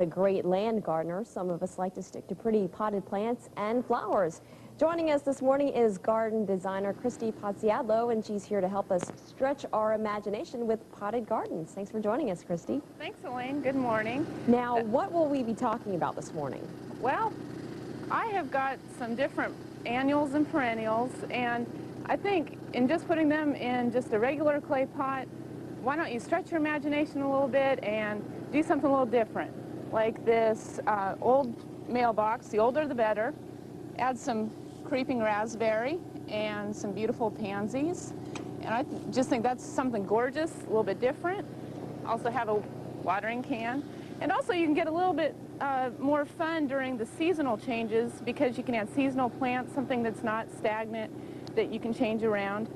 A great land gardener. Some of us like to stick to pretty potted plants and flowers. Joining us this morning is garden designer Christy Pozziadlo, and she's here to help us stretch our imagination with potted gardens. Thanks for joining us, Christy. Thanks, Elaine. Good morning. Now, what will we be talking about this morning? Well, I have got some different annuals and perennials, and I think in just putting them in just a regular clay pot, why don't you stretch your imagination a little bit and do something a little different? Like this old mailbox, the older the better. Add some creeping raspberry and some beautiful pansies. And I just think that's something gorgeous, a little bit different. Also have a watering can. And also you can get a little bit more fun during the seasonal changes because you can add seasonal plants, something that's not stagnant, that you can change around.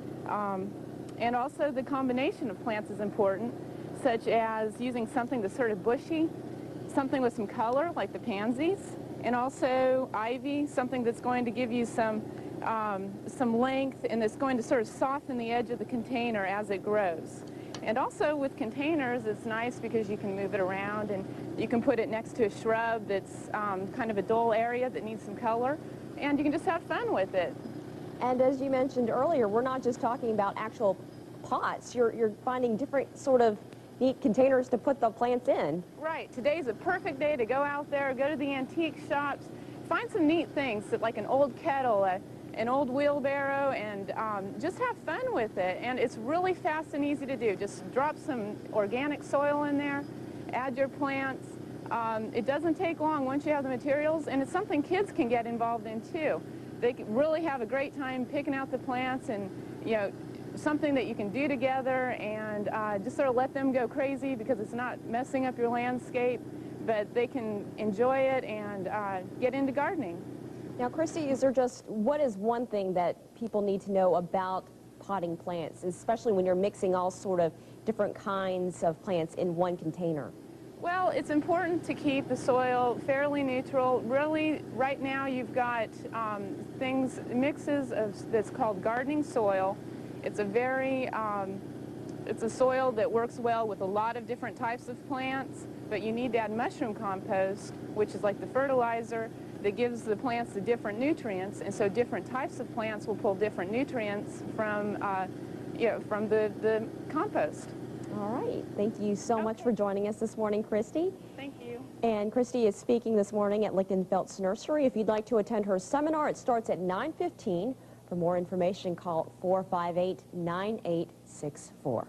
And also the combination of plants is important, such as using something that's sort of bushy, something with some color like the pansies, and also ivy, something that's going to give you some length and that's going to sort of soften the edge of the container as it grows. And also with containers, it's nice because you can move it around and you can put it next to a shrub that's kind of a dull area that needs some color, and you can just have fun with it. And as you mentioned earlier, we're not just talking about actual pots. You're finding different sort of neat containers to put the plants in. Right. Today's a perfect day to go out there, go to the antique shops, find some neat things like an old kettle, an old wheelbarrow, and just have fun with it. And it's really fast and easy to do. Just drop some organic soil in there, add your plants. It doesn't take long once you have the materials, and it's something kids can get involved in too. They can really have a great time picking out the plants, and something that you can do together and just sort of let them go crazy because it's not messing up your landscape, but they can enjoy it and get into gardening. Now, Christy, what is one thing that people need to know about potting plants, especially when you're mixing all sort of different kinds of plants in one container? Well, it's important to keep the soil fairly neutral. Really, right now you've got mixes that's called gardening soil. It's it's a soil that works well with a lot of different types of plants, but you need to add mushroom compost, which is like the fertilizer that gives the plants the different nutrients, and so different types of plants will pull different nutrients from the compost. All right. Thank you so much for joining us this morning, Christy. Thank you. And Christy is speaking this morning at Lichtenfeld's Nursery. If you'd like to attend her seminar, it starts at 9:15. For more information, call 458-9864.